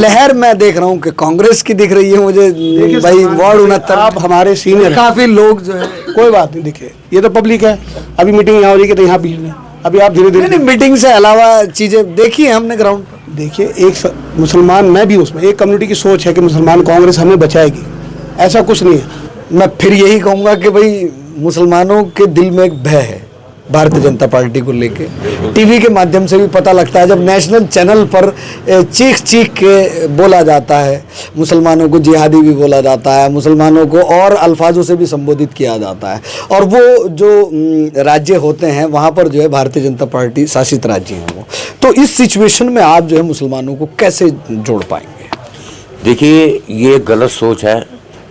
लहर मैं देख रहा हूँ कि कांग्रेस की दिख रही है मुझे भाई। वार्ड 69 आप हमारे सीनियर काफी लोग जो है, कोई बात नहीं, देखिए ये तो पब्लिक है, अभी मीटिंग यहाँ हो रही है तो यहाँ भीड़ है, अभी आप धीरे धीरे नहीं मीटिंग से अलावा चीजें देखी है हमने ग्राउंड पर। देखिए। एक मुसलमान, मैं भी उसमें, एक कम्युनिटी की सोच है कि मुसलमान कांग्रेस हमें बचाएगी, ऐसा कुछ नहीं है। मैं फिर यही कहूंगा कि भाई मुसलमानों के दिल में एक भय है भारतीय जनता पार्टी को लेके। टीवी के माध्यम से भी पता लगता है, जब नेशनल चैनल पर चीख चीख के बोला जाता है, मुसलमानों को जिहादी भी बोला जाता है, मुसलमानों को और अल्फाजों से भी संबोधित किया जाता है, और वो जो राज्य होते हैं वहाँ पर जो है भारतीय जनता पार्टी शासित राज्य हैं वो। तो इस सिचुएशन में आप जो है मुसलमानों को कैसे जोड़ पाएंगे? देखिए, ये गलत सोच है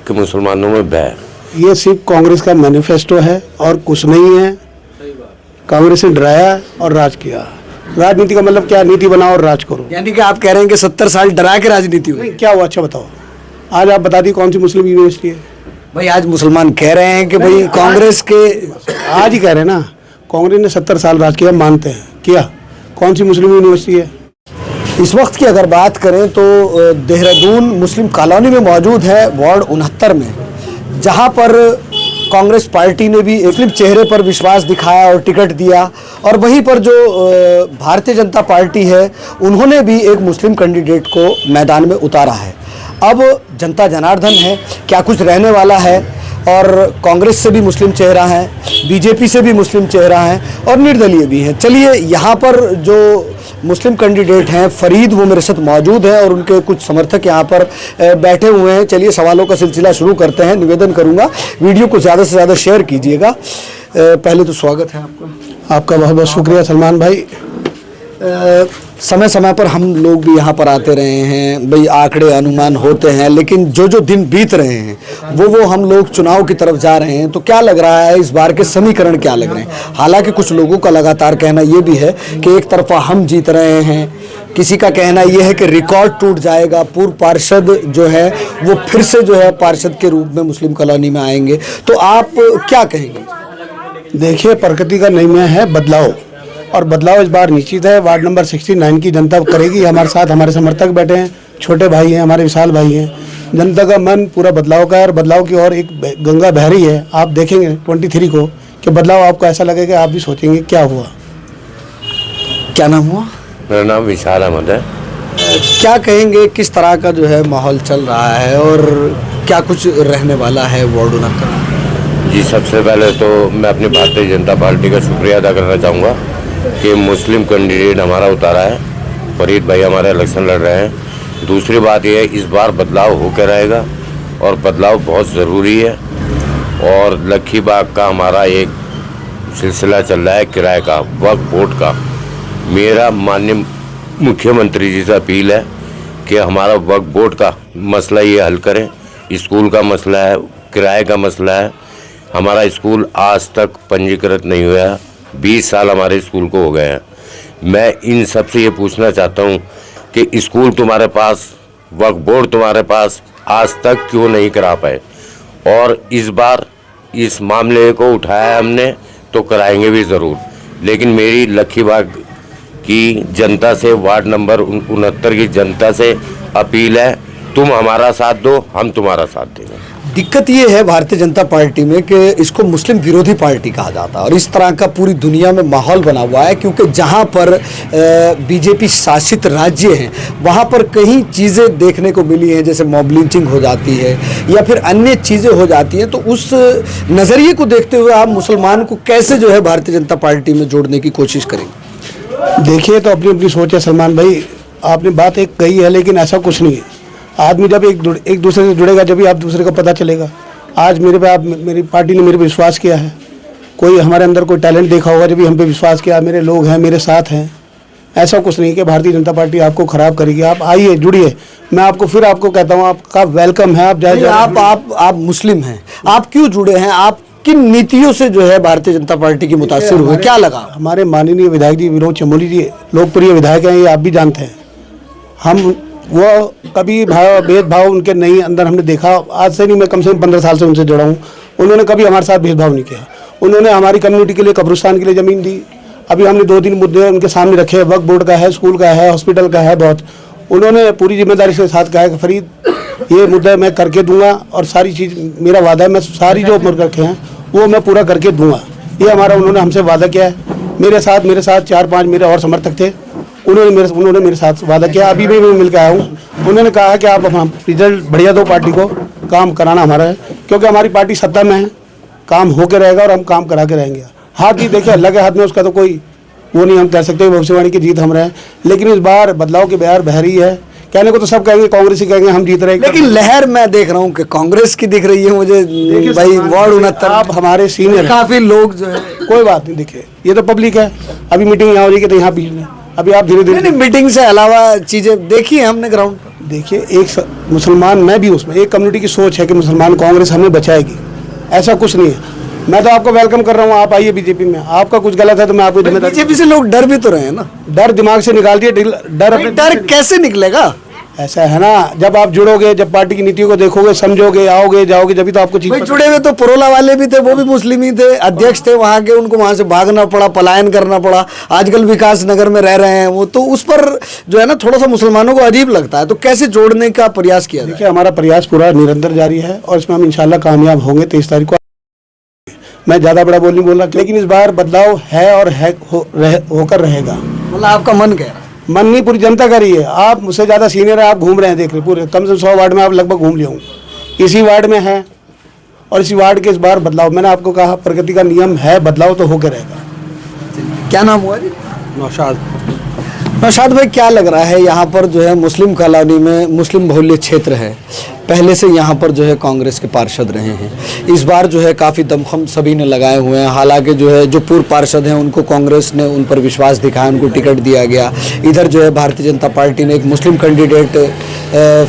कि मुसलमानों में भय। ये सिर्फ कांग्रेस का मैनिफेस्टो है और कुछ नहीं है। कांग्रेस ने डराया और राज किया। राजनीति का मतलब क्या? नीति बनाओ और राज करो। यानी कि आप कह रहे हैं कि 70 साल डरा के राजनीति हुई? क्या हुआ? अच्छा बताओ, आज आप बता दी कौन सी मुस्लिम यूनिवर्सिटी है? भाई आज मुसलमान कह रहे हैं कि भाई कांग्रेस के, आज ही कह रहे हैं ना, कांग्रेस ने 70 साल राज किया, मानते हैं किया। कौन सी मुस्लिम यूनिवर्सिटी है? इस वक्त की अगर बात करें तो देहरादून मुस्लिम कॉलोनी में मौजूद है, वार्ड 69 में, जहां पर कांग्रेस पार्टी ने भी मुस्लिम चेहरे पर विश्वास दिखाया और टिकट दिया, और वहीं पर जो भारतीय जनता पार्टी है उन्होंने भी एक मुस्लिम कैंडिडेट को मैदान में उतारा है। अब जनता जनार्दन है, क्या कुछ रहने वाला है, और कांग्रेस से भी मुस्लिम चेहरा है, बीजेपी से भी मुस्लिम चेहरा है, और निर्दलीय भी है। चलिए, यहाँ पर जो मुस्लिम कैंडिडेट हैं फरीद, वो मेरे साथ मौजूद हैं और उनके कुछ समर्थक यहाँ पर बैठे हुए हैं। चलिए सवालों का सिलसिला शुरू करते हैं। निवेदन करूँगा वीडियो को ज़्यादा से ज़्यादा शेयर कीजिएगा। पहले तो स्वागत है आपका। आपका बहुत बहुत शुक्रिया सलमान भाई। समय समय पर हम लोग भी यहाँ पर आते रहे हैं, भाई आंकड़े अनुमान होते हैं, लेकिन जो जो दिन बीत रहे हैं वो हम लोग चुनाव की तरफ जा रहे हैं। तो क्या लग रहा है इस बार के समीकरण क्या लग रहे हैं? हालांकि कुछ लोगों का लगातार कहना ये भी है कि एक तरफा हम जीत रहे हैं, किसी का कहना यह है कि रिकॉर्ड टूट जाएगा, पूर्व पार्षद जो है वो फिर से जो है पार्षद के रूप में मुस्लिम कॉलोनी में आएंगे। तो आप क्या कहेंगे? देखिए, प्रकृति का नियम है बदलाव, और बदलाव इस बार निश्चित है। वार्ड नंबर 69 की जनता करेगी। हमारे साथ हमारे समर्थक बैठे हैं, छोटे भाई हैं, हमारे विशाल भाई हैं। जनता का मन पूरा बदलाव का है, और बदलाव की ओर एक गंगा बह रही है। आप देखेंगे 23 को कि बदलाव आपको ऐसा लगेगा, आप भी सोचेंगे क्या हुआ। क्या नाम हुआ? मेरा नाम विशाल अहमद है। क्या कहेंगे, किस तरह का जो है माहौल चल रहा है और क्या कुछ रहने वाला है वार्ड 69? जी, सबसे पहले तो मैं अपनी भारतीय जनता पार्टी का शुक्रिया अदा करना चाहूँगा कि मुस्लिम कैंडिडेट हमारा उतारा है। फरीद भाई हमारे इलेक्शन लड़ रहे हैं। दूसरी बात यह है, इस बार बदलाव होकर रहेगा और बदलाव बहुत ज़रूरी है। और लक्खी बाग का हमारा एक सिलसिला चल रहा है किराए का, वक्फ बोर्ड का। मेरा माननीय मुख्यमंत्री जी से अपील है कि हमारा वक्फ बोर्ड का मसला ये हल करें। स्कूल का मसला है, किराए का मसला है। हमारा स्कूल आज तक पंजीकृत नहीं हुआ है, 20 साल हमारे स्कूल को हो गए हैं। मैं इन सब से ये पूछना चाहता हूँ कि स्कूल तुम्हारे पास, वक्फ बोर्ड तुम्हारे पास, आज तक क्यों नहीं करा पाए? और इस बार इस मामले को उठाया है हमने, तो कराएंगे भी ज़रूर। लेकिन मेरी लक्खी बाग की जनता से, वार्ड नंबर 69 की जनता से अपील है, तुम हमारा साथ दो, हम तुम्हारा साथ देंगे। दिक्कत ये है भारतीय जनता पार्टी में कि इसको मुस्लिम विरोधी पार्टी कहा जाता है, और इस तरह का पूरी दुनिया में माहौल बना हुआ है, क्योंकि जहां पर बीजेपी शासित राज्य हैं वहां पर कई चीज़ें देखने को मिली हैं, जैसे मॉब लिंचिंग हो जाती है या फिर अन्य चीज़ें हो जाती हैं। तो उस नज़रिए को देखते हुए आप मुसलमान को कैसे जो है भारतीय जनता पार्टी में जोड़ने की कोशिश करेंगे? देखिए, तो अपनी अपनी सोच है सलमान भाई। आपने बात एक कही है, लेकिन ऐसा कुछ नहीं है। आदमी जब एक दूसरे से जुड़ेगा, जब भी आप दूसरे का पता चलेगा। आज मेरे पे, आप मेरी पार्टी ने मेरे पे विश्वास किया है। कोई हमारे अंदर कोई टैलेंट देखा होगा, जब भी हम पे विश्वास किया, मेरे लोग हैं, मेरे साथ हैं। ऐसा कुछ नहीं कि भारतीय जनता पार्टी आपको ख़राब करेगी। आप आइए, जुड़िए। मैं आपको फिर कहता हूँ, आपका वेलकम है। आप जाइए। आप मुस्लिम हैं, आप क्यों जुड़े हैं? आप किन नीतियों से जो है भारतीय जनता पार्टी की मुतासिर हुए? क्या लगा? हमारे माननीय विधायक जी विनोद चमोली जी लोकप्रिय विधायक हैं, ये आप भी जानते हैं। हम वो कभी भेदभाव उनके नहीं अंदर हमने देखा। आज से नहीं, मैं कम से कम 15 साल से उनसे जुड़ा हूँ। उन्होंने कभी हमारे साथ भेदभाव नहीं किया। उन्होंने हमारी कम्युनिटी के लिए, कब्रिस्तान के लिए ज़मीन दी। अभी हमने 2-3 मुद्दे उनके सामने रखे हैं, वक्फ बोर्ड का है, स्कूल का है, हॉस्पिटल का है, बहुत। उन्होंने पूरी जिम्मेदारी के साथ कहा है कि फरीद ये मुद्दा मैं करके दूंगा और सारी चीज़ मेरा वादा है, मैं सारी जो उम्र रखे हैं वो मैं पूरा करके दूंगा। ये हमारा उन्होंने हमसे वादा किया है। मेरे साथ 4-5 मेरे और समर्थक थे, उन्होंने मेरे साथ वादा किया। अभी भी मैं मिल के आया हूँ। उन्होंने कहा है कि आप हम रिजल्ट बढ़िया दो, पार्टी को काम कराना हमारा है, क्योंकि हमारी पार्टी सत्ता में है, काम होके रहेगा और हम काम करा के रहेंगे। हाथ ही देखिए अल्लाह के हाथ में, उसका तो कोई वो नहीं हम कह सकते भविष्यवाणी की जीत हम रहे हैं, लेकिन इस बार बदलाव की बहार बह रही है। कहने को तो सब कहेंगे, कांग्रेस ही कहेंगे हम जीत रहे हैं, लेकिन लहर मैं देख रहा हूँ कि कांग्रेस की दिख रही है मुझे भाई। वार्ड 69 आप हमारे सीनियर हैं, काफी लोग जो है, कोई बात नहीं, देखिए ये तो पब्लिक है। अभी मीटिंग यहाँ हो रही है तो यहाँ पीछ लें, अभी आप धीरे धीरे नहीं मीटिंग से अलावा चीजें देखी है हमने ग्राउंड पर। देखिए। एक मुसलमान, मैं भी उसमें, एक कम्युनिटी की सोच है कि मुसलमान कांग्रेस हमें बचाएगी, ऐसा कुछ नहीं है। मैं तो आपको वेलकम कर रहा हूँ, आप आइए बीजेपी में। आपका कुछ गलत है तो मैं आपको जिम्मेदारी। बीजेपी से लोग डर भी तो रहे हैं ना। डर दिमाग से निकाल दिए, डर कैसे निकलेगा? ऐसा है ना, जब आप जुड़ोगे, जब पार्टी की नीतियों को देखोगे, समझोगे, आओगे जाओगे, जब तो आपको चीज जुड़े हुए तो परोला वाले भी थे, वो भी मुस्लिम ही थे, अध्यक्ष थे वहां के, उनको वहां से भागना पड़ा, पलायन करना पड़ा। आजकल विकास नगर में रह रहे हैं वो, तो उस पर जो है ना थोड़ा सा मुसलमानों को अजीब लगता है। तो कैसे जोड़ने का प्रयास किया? देखिए हमारा प्रयास पूरा निरंतर जारी है और इसमें हम इंशाल्लाह कामयाब होंगे। 23 तारीख को मैं ज़्यादा बड़ा बोल नहीं बोल रहा, लेकिन इस बार बदलाव है और होकर रहेगा। मतलब आपका मन कह रहा है? मन नहीं, पूरी जनता का रही है। आप मुझसे ज़्यादा सीनियर है, आप घूम रहे हैं, देख रहे पूरे, कम से कम 100 वार्ड में आप लगभग घूम लिए होंगे। इसी वार्ड में है और इसी वार्ड के इस बार बदलाव, मैंने आपको कहा प्रगति का नियम है, बदलाव तो होकर रहेगा। क्या नाम हुआ जी? नौशाद। नौशाद भाई, क्या लग रहा है यहाँ पर जो है मुस्लिम कॉलोनी में, मुस्लिम बहुल्य क्षेत्र है, पहले से यहाँ पर जो है कांग्रेस के पार्षद रहे हैं, इस बार जो है काफ़ी दमखम सभी ने लगाए हुए हैं। हालांकि जो है जो पूर्व पार्षद हैं उनको कांग्रेस ने उन पर विश्वास दिखाया, उनको टिकट दिया गया। इधर जो है भारतीय जनता पार्टी ने एक मुस्लिम कैंडिडेट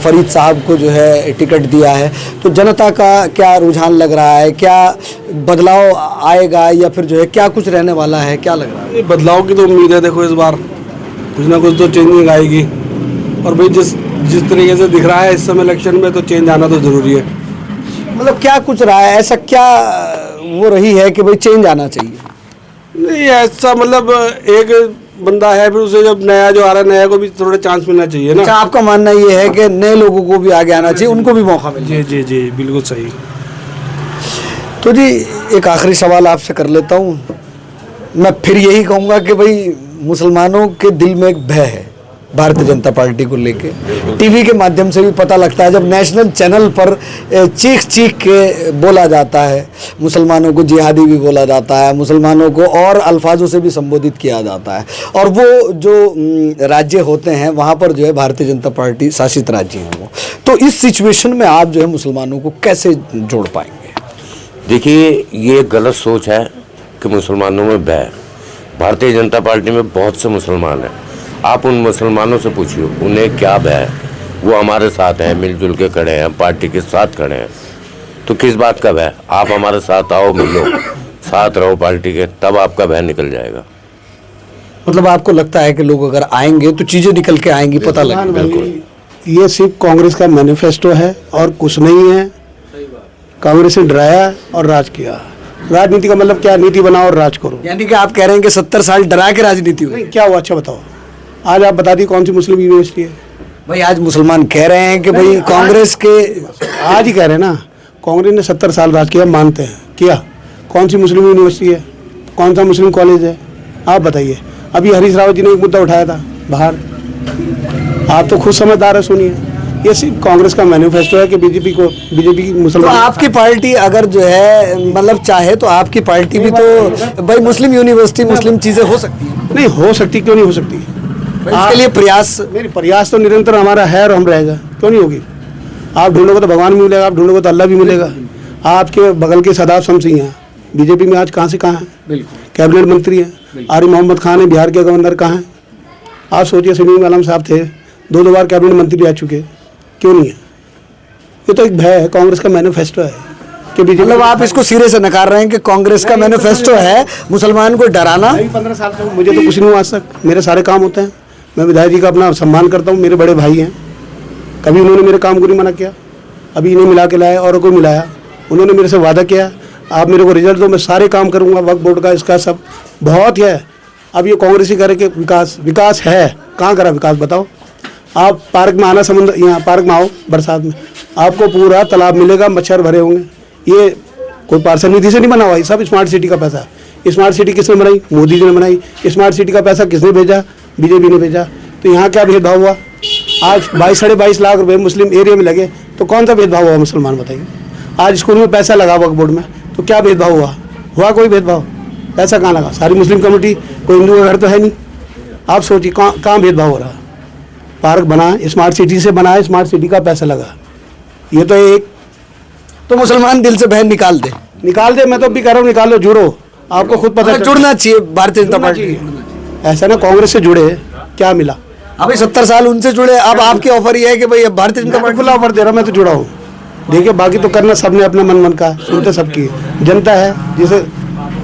फरीद साहब को जो है टिकट दिया है। तो जनता का क्या रुझान लग रहा है? क्या बदलाव आएगा या फिर जो है क्या कुछ रहने वाला है? क्या लग रहा है? बदलाव की तो उम्मीद है। देखो इस बार कुछ ना कुछ तो चेंजिंग आएगी, और भाई जिस तरीके से दिख रहा है इस समय इलेक्शन में, तो चेंज आना तो जरूरी है। मतलब क्या कुछ रहा है, ऐसा क्या वो रही है कि भाई चेंज आना चाहिए? नहीं ऐसा, मतलब एक बंदा है, फिर उसे जब नया जो आ रहा है, नया को भी थोड़ा चांस मिलना चाहिए ना। अच्छा, आपका मानना ये है कि नए लोगों को भी आगे आना चाहिए, उनको भी मौका मिले? जी जी जी, बिल्कुल सही। तो जी एक आखिरी सवाल आपसे कर लेता हूँ। मैं फिर यही कहूँगा कि भाई मुसलमानों के दिल में एक भय है भारतीय जनता पार्टी को लेके। टीवी के माध्यम से भी पता लगता है, जब नेशनल चैनल पर चीख चीख के बोला जाता है, मुसलमानों को जिहादी भी बोला जाता है, मुसलमानों को और अल्फाजों से भी संबोधित किया जाता है, और वो जो राज्य होते हैं वहाँ पर जो है भारतीय जनता पार्टी शासित राज्य हैं वो। तो इस सिचुएशन में आप जो है मुसलमानों को कैसे जोड़ पाएंगे? देखिए, ये गलत सोच है कि मुसलमानों में भय। भारतीय जनता पार्टी में बहुत से मुसलमान हैं, आप उन मुसलमानों से पूछिए उन्हें क्या भय है। वो हमारे साथ हैं, मिलजुल के खड़े हैं, पार्टी के साथ खड़े हैं, तो किस बात का भय? आप हमारे साथ आओ, मिलो, साथ रहो पार्टी के, तब आपका भय निकल जाएगा। मतलब आपको लगता है कि लोग अगर आएंगे तो चीज़ें निकल के आएंगी, पता लगेगा? बिल्कुल। ये सिर्फ कांग्रेस का मैनिफेस्टो है और कुछ नहीं है। कांग्रेस ने डराया और राज किया। राजनीति का मतलब क्या? नीति बनाओ और राज करो। यानी कि आप कह रहे हैं कि 70 साल डरा के राजनीति हुई? नहीं, क्या हुआ? अच्छा बताओ, आज आप बता दी कौन सी मुस्लिम यूनिवर्सिटी है? भाई आज मुसलमान कह रहे हैं कि भाई कांग्रेस के, आज ही कह रहे हैं ना, कांग्रेस ने 70 साल राज किया, मानते हैं, किया। कौन सी मुस्लिम यूनिवर्सिटी है? कौन सा मुस्लिम कॉलेज है? आप बताइए। अभी हरीश रावत जी ने एक मुद्दा उठाया था बाहर, आप तो खुद समझदार है, सुनिए। ये सिर्फ कांग्रेस का मैनिफेस्टो है कि बीजेपी की तो मुसलमान। आपकी पार्टी अगर जो है मतलब चाहे तो आपकी पार्टी भी तो भाई मुस्लिम यूनिवर्सिटी, मुस्लिम चीजें हो सकती है? नहीं हो सकती, क्यों नहीं हो सकती? इसके लिए प्रयास, नहीं, प्रयास तो निरंतर हमारा है और हम रहेगा, क्यों नहीं होगी? आप ढूंढोगे तो भगवान भी मिलेगा, आप ढूंढोगे तो अल्लाह भी मिलेगा। आपके बगल के सदाब शमसी हैं बीजेपी में, आज कहाँ से कहाँ हैं? बिल्कुल कैबिनेट मंत्री हैं। आरिफ मोहम्मद खान है, बिहार के गवर्नर कहाँ हैं? आप सोचिए, समीम आलम साहब थे, 2 बार कैबिनेट मंत्री रह चुके, क्यों नहीं है? ये तो एक भय है, कांग्रेस का मैनिफेस्टो है कि बीजेपी। मतलब आप इसको सिरे से नकार रहे हैं कि कांग्रेस का मैनिफेस्टो है मुसलमान को डराना? 15 साल से मुझे तो कुछ नहीं हुआ आज तक, मेरे सारे काम होते हैं। मैं विधायक जी का अपना सम्मान करता हूँ, मेरे बड़े भाई हैं, कभी उन्होंने मेरे काम को नहीं मना किया। अभी इन्हें मिला के लाया और कोई मिलाया, उन्होंने मेरे से वादा किया आप मेरे को रिजल्ट दो, मैं सारे काम करूँगा, वक्फ बोर्ड का, इसका सब बहुत है। अब ये कांग्रेस ही करे कि विकास है, कहाँ करा विकास बताओ? आप पार्क में आना, समुद्र यहाँ पार्क में आओ बरसात में, आपको पूरा तालाब मिलेगा, मच्छर भरे होंगे। ये कोई पार्षद निधि से नहीं बना हुआ, ये सब स्मार्ट सिटी का पैसा है। स्मार्ट सिटी किसने बनाई? मोदी जी ने बनाई। स्मार्ट सिटी का पैसा किसने भेजा? बीजेपी ने भेजा। तो यहाँ क्या भेदभाव हुआ? आज 22-22.5 लाख रुपए मुस्लिम एरिया में लगे तो कौन सा भेदभाव हुआ मुसलमान बताइए? आज स्कूल में पैसा लगा वक्फ बोर्ड में तो क्या भेदभाव हुआ? हुआ कोई भेदभाव? पैसा कहाँ लगा? सारी मुस्लिम कम्युनिटी, कोई हिंदू का घर तो है नहीं। आप सोचिए कहाँ भेदभाव हो रहा? पार्क बना, स्मार्ट सिटी से बना, स्मार्ट सिटी का पैसा लगा। ये तो एक तो मुसलमान दिल से बहन निकाल दे। मैं तो अभी कह रहा हूँ, निकाल लो, जुड़ो, आपको खुद पता जुड़ना चाहिए भारतीय जनता पार्टी। ऐसा ना कांग्रेस से जुड़े, क्या मिला? अभी 70 साल उनसे जुड़े, अब आपकी ऑफर ये है कि भाई अब भारतीय जनता पार्टी खुला ऑफर दे रहा हूँ, मैं तो जुड़ा हूँ। देखिए बाकी तो करना सबने अपने मन का, सुनते सबकी जनता है, जिसे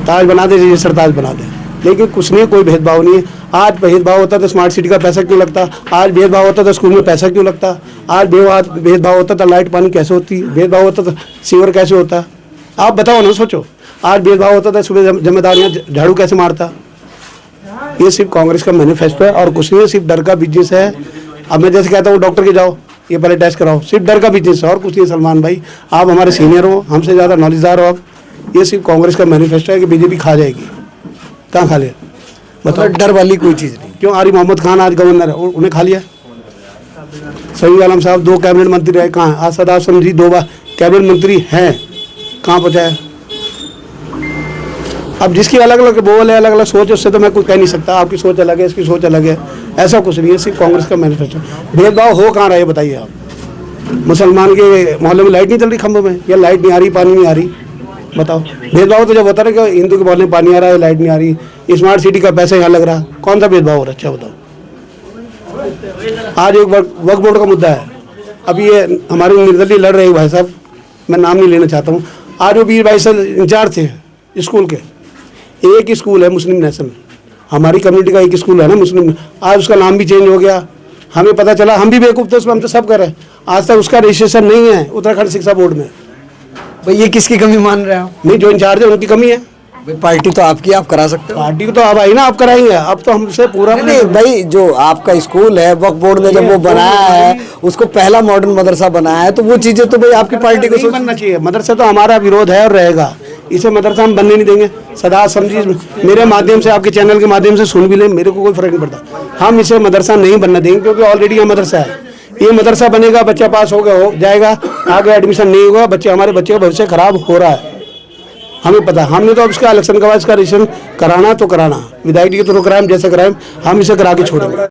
ताज बना दे, जिसे सरताज बना दे, लेकिन कुछ नहीं, कोई भेदभाव नहीं है। आज भेदभाव होता तो स्मार्ट सिटी का पैसा क्यों लगता? आज भेदभाव होता तो स्कूल में पैसा क्यों लगता? आज भेदभाव होता तो लाइट पानी कैसे होती? भेदभाव होता तो सीवर कैसे होता? आप बताओ ना, सोचो। आज भेदभाव होता तो सुबह जिम्मेदारियाँ झाड़ू कैसे मारता? ये सिर्फ कांग्रेस का मैनिफेस्टो है और कुछ नहीं, सिर्फ डर का बिजनेस है। अब मैं जैसे कहता हूँ डॉक्टर के जाओ, ये पहले टेस्ट कराओ, सिर्फ डर का बिजनेस है और कुछ नहीं। सलमान भाई, आप हमारे सीनियर हो, हमसे ज़्यादा नॉलेजदार हो आप। ये सिर्फ कांग्रेस का मैनिफेस्टो है कि बीजेपी खा जाएगी। कहाँ खा लिया बताओ? डर वाली कोई चीज़ नहीं। क्यों? आरिफ मोहम्मद खान आज गवर्नर है, उन्हें खा लिया। सईद आलम साहब 2 कैबिनेट मंत्री रहे, कहाँ? आज सदाब समझी 2 बार कैबिनेट मंत्री हैं, कहाँ पहुँचाया? अब जिसकी अलग अलग बोल है, अलग अलग सोच है, उससे तो मैं कुछ कह नहीं सकता। आपकी सोच अलग है, इसकी सोच अलग है, ऐसा कुछ नहीं है। सिर्फ कांग्रेस का मैनिफेस्टो। भेदभाव हो कहाँ रहा है बताइए आप? मुसलमान के मोहल्ले में लाइट नहीं चल रही, खंभों में, या लाइट नहीं आ रही, पानी नहीं आ रही, बताओ। भेदभाव तो जब होता है कि हिंदू के मोहल्ले में पानी आ रहा है, लाइट नहीं आ रही, स्मार्ट सिटी का पैसा यहाँ लग रहा है, कौन सा भेदभाव हो रहा है? अच्छा बताओ। आज एक वक्फ बोर्ड का मुद्दा है, अभी ये हमारे निर्दलीय लड़ रहे भाई साहब, मैं नाम नहीं लेना चाहता हूँ। आज वो 20-22 साल इंचार्ज थे स्कूल के, एक ही स्कूल है मुस्लिम नेशनल, हमारी कम्युनिटी का एक स्कूल है ना मुस्लिम, आज उसका नाम भी चेंज हो गया। हमें पता चला, हम भी बेवकूफ़ थे उसमें, हम तो सब कर रहे हैं, आज तक उसका रजिस्ट्रेशन नहीं है उत्तराखंड शिक्षा बोर्ड में। भाई ये किसकी कमी मान रहे हो? नहीं, जो इंचार्ज है उनकी कमी है। भाई पार्टी तो आपकी, आप करा सकते हो। पार्टी को तो अब आई ना, आप कराएंगे, अब तो हमसे पूरा नहीं भाई, जो आपका स्कूल है वक्फ बोर्ड ने जब वो बनाया है, उसको पहला मॉडर्न मदरसा बनाया है, तो वो चीजें तो भाई आपकी पार्टी को बनना चाहिए। मदरसा तो हमारा विरोध है और रहेगा, इसे मदरसा हम बनने नहीं देंगे। सदा समझिए, मेरे माध्यम से, आपके चैनल के माध्यम से सुन भी लें, मेरे को कोई फर्क नहीं पड़ता। हम इसे मदरसा नहीं बनने देंगे, क्योंकि ऑलरेडी ये मदरसा है। ये मदरसा बनेगा, बच्चा पास हो गया हो जाएगा, आगे एडमिशन नहीं होगा, हमारे बच्चे का भविष्य खराब हो रहा है, हमें पता। हमने तो अब इसका इलेक्शन के बाद इसका रजिस्ट्रेशन कराना तो कराना, विधायक जी के थ्रू कराएं, जैसे कराएं, हम इसे करा के छोड़ेंगे।